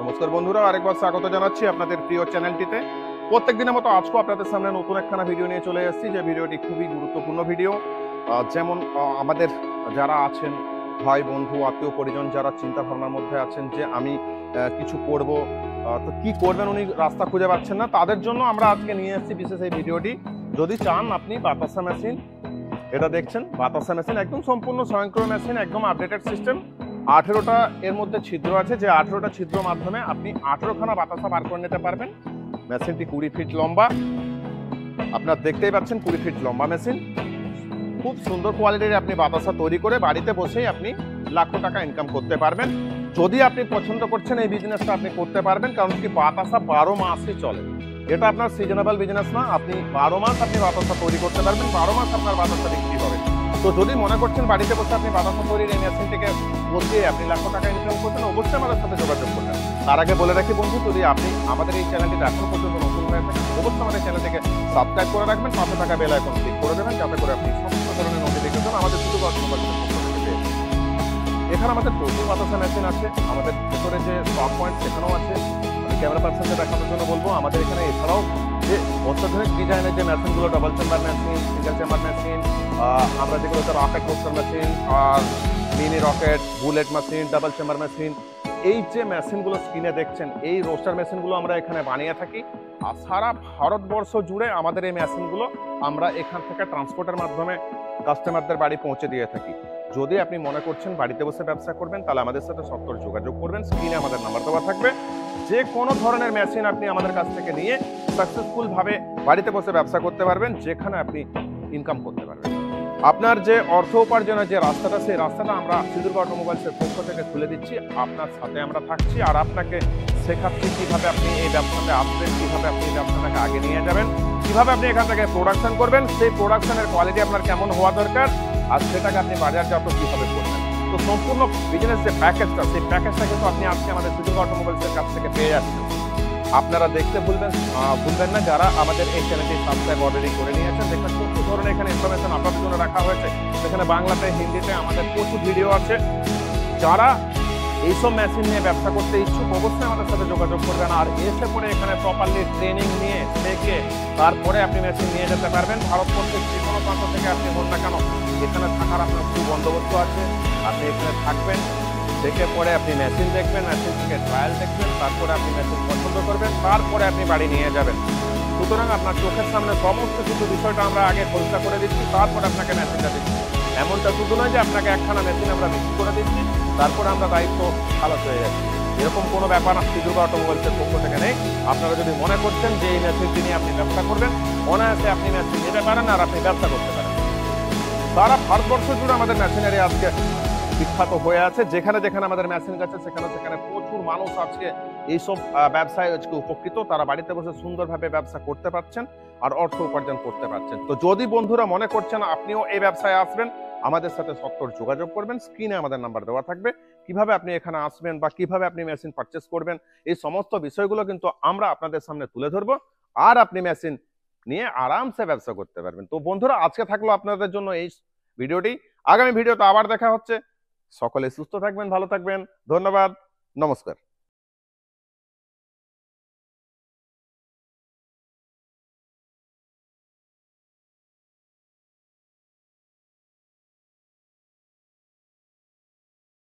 নমস্কার বন্ধুরা, আরেকবার স্বাগত জানাচ্ছি আপনাদের প্রিয় চ্যানেলটিতে। প্রত্যেক দিনের মতো আজকেও আপনাদের সামনে নতুন একখানা ভিডিও নিয়ে চলে এসেছি, যে ভিডিওটি খুবই গুরুত্বপূর্ণ ভিডিও। যেমন আমাদের যারা আছেন ভাই বন্ধু আত্মীয় পরিজন, যারা চিন্তা ভাবনার মধ্যে আছেন যে আমি কিছু করব, তো কি করবেন উনি রাস্তা খুঁজে পাচ্ছেন না, তাদের জন্য আমরা আজকে নিয়ে এসেছি বিশেষ এই ভিডিওটি। যদি চান আপনি বাতাসা মেশিন, এটা দেখছেন বাতাসা মেশিন, একদম সম্পূর্ণ স্বয়ংক্রিয় মেশিন, একদম আপডেটেড সিস্টেম। 18টা এর মধ্যে ছিদ্র আছে, যে 18টা ছিদ্র মাধ্যমে আপনি 18খানা বাতাসা বার করে নিতে পারবেন। মেশিনটি 20 ফিট লম্বা, আপনার দেখতেই পাচ্ছেন 20 ফিট লম্বা মেশিন। খুব সুন্দর কোয়ালিটির আপনি বাতাসা তৈরি করে বাড়িতে বসেই আপনি লাখো টাকা ইনকাম করতে পারবেন। যদি আপনি পছন্দ করছেন এই বিজনেসটা আপনি করতে পারবেন, কারণ কি বাতাসা 12 মাসই চলে। এটা আপনার সিজনেবল বিজনেস না, আপনি 12 মাস আপনি বাতাসা তৈরি করতে পারবেন, 12 মাস আপনার বাতাসা বিক্রি হবে। তো যদি মনে করছেন বাড়িতে বসে আপনি বাতাসা তৈরির এই মেশিনটিকে বসিয়ে আপনি লাখো টাকা ইনকাম করছেন, অবশ্যই আমাদের সাথে যোগাযোগ করবেন। তার আগে বলে রাখি বন্ধু, যদি আপনি আমাদের এই চ্যানেলটিতে এখনো পর্যন্ত নতুন হয়ে থাকেন, অবশ্যই আমাদের চ্যানেলটিকে সাবস্ক্রাইব করে রাখবেন, পাশে থাকা বেল আইকন ক্লিক করে দেবেন, যাতে করে আপনি সমস্ত ধরনের নোটিফিকেশন আমাদের শুধু এখানে আমাদের প্রচুর বাতাসা মেশিন আছে। আমাদের ভেতরে যে স্টক পয়েন্ট সেখানেও আছে, আমি ক্যামেরা পার্সনকে দেখানোর জন্য বলবো। আমাদের এখানে এছাড়াও যে অত্যাধুনিক ডিজাইনের যে মেশিনগুলো, double chamber machine, single chamber machine, আমরা যেগুলো হচ্ছে রকেট রোস্টার মেশিন, আর mini rocket, bullet machine, double chamber machine, এই যে মেশিনগুলো স্ক্রিনে দেখছেন, এই রোস্টার মেশিনগুলো আমরা এখানে বানিয়ে থাকি। আর সারা ভারতবর্ষ জুড়ে আমাদের এই মেশিনগুলো আমরা এখান থেকে ট্রান্সপোর্টের মাধ্যমে কাস্টমারদের বাড়ি পৌঁছে দিয়ে থাকি। যদি আপনি মনে করছেন বাড়িতে বসে ব্যবসা করবেন, তাহলে আমাদের সাথে সত্তর যোগাযোগ করবেন। স্ক্রিনে আমাদের নাম্বার দেওয়া থাকবে। যে কোনো ধরনের মেশিন আপনি আমাদের কাছ থেকে নিয়ে সাকসেসফুল ভাবে বাড়িতে বসে ব্যবসা করতে পারবেন, যেখানে আপনি ইনকাম করতে পারবেন। আপনার যে অর্থ উপার্জনের যে রাস্তাটা, সেই রাস্তাটা আমরা সিঁদুরগড় অটোমোবাইলসের পক্ষ থেকে খুলে দিচ্ছি। আপনার সাথে আমরা থাকছি আর আপনাকে শেখাচ্ছি কিভাবে আপনি এই ব্যবসাতে আসবেন, কিভাবে আপনি এই ব্যবসাটাকে আগে নিয়ে যাবেন, কিভাবে আপনি এখান থেকে প্রোডাকশন করবেন, সেই প্রোডাকশনের কোয়ালিটি আপনার কেমন হওয়া দরকার, আর সেটাকে আপনি বাজারজাত কিভাবে করবেন। তো সম্পূর্ণ বিজনেস যে প্যাকেজটা, সেই প্যাকেজটা কিন্তু আপনি আজকে আমাদের সিঁদুরগড় অটোমোবাইলসের কাছ থেকে পেয়ে যাচ্ছেন। আপনারা দেখতে ভুলবেন না, যারা আমাদের এই চ্যানেলটি সাবস্ক্রাইব অলরেডি করে নিয়েছেন। দেখবেন প্রচুর ধরনের এখানে ইনফরমেশন আপনাদের জন্য রাখা হয়েছে। সেখানে বাংলাতে, হিন্দিতে আমাদের প্রচুর ভিডিও আছে। যারা এইসব মেশিন নিয়ে ব্যবসা করতে ইচ্ছুক, অবশ্যই আমাদের সাথে যোগাযোগ করবেন। আর এসে পরে এখানে প্রপারলি ট্রেনিং নিয়ে শেখে তারপরে আপনি মেশিন নিয়ে যেতে পারবেন। ভারতবর্ষের যে কোনো প্রান্ত থেকে আপনি হন না কেন, এখানে থাকার আপনার খুব বন্দোবস্ত আছে। আপনি এখানে থাকবেন, দেখে পরে আপনি মেশিন দেখবেন, মেশিন থেকে ট্রায়াল দেখবেন, তারপরে আপনি মেশিন পছন্দ করবেন, তারপরে আপনি বাড়ি নিয়ে যাবেন। সুতরাং আপনার চোখের সামনে সমস্ত কিছু বিষয়টা আমরা আগে পরীক্ষা করে দিচ্ছি, তারপরে আপনাকে মেশিনটা দিচ্ছি। এমনটা শুধু নয় যে আপনাকে একখানা মেশিন আমরা বিক্রি করে দিচ্ছি, তারপরে আমরা দায়িত্ব খালাস হয়ে যাচ্ছি, এরকম কোনো ব্যাপার সিঁদুরগড় অটোমোবাইলসের পক্ষ থেকে নেই। আপনারা যদি মনে করছেন যে এই মেশিনটি নিয়ে আপনি ব্যবসা করবেন, অনায়াসে আপনি মেশিন নিতে পারেন আর আপনি ব্যবসা করতে পারেন। সারা ভারতবর্ষ জুড়ে আমাদের মেশিনারি আজকে বিখ্যাত হয়ে আছে। যেখানে যেখানে আমাদের মেশিন আছে, সেখানে সেখানে প্রচুর মানুষ আজকে এইসব ব্যবসায় আজকে উপকৃত। তারা বাড়িতে বসে সুন্দরভাবে ব্যবসা করতে পারছেন আর অর্থ উপার্জন করতে পারছেন। তো যদি বন্ধুরা মনে করছেন আপনিও এই ব্যবসায় আসবেন, আমাদের সাথে সত্তর যোগাযোগ করবেন। স্ক্রিনে আমাদের নাম্বার দেওয়া থাকবে। কিভাবে আপনি এখানে আসবেন বা কিভাবে আপনি মেশিন পারচেস করবেন, এই সমস্ত বিষয়গুলো কিন্তু আমরা আপনাদের সামনে তুলে ধরবো, আর আপনি মেশিন নিয়ে আরামসে ব্যবসা করতে পারবেন। তো বন্ধুরা, আজকে থাকলো আপনাদের জন্য এই ভিডিওটি। আগামী ভিডিওতে আবার দেখা হচ্ছে। সকলে সুস্থ থাকবেন, ভালো থাকবেন। ধন্যবাদ, নমস্কার।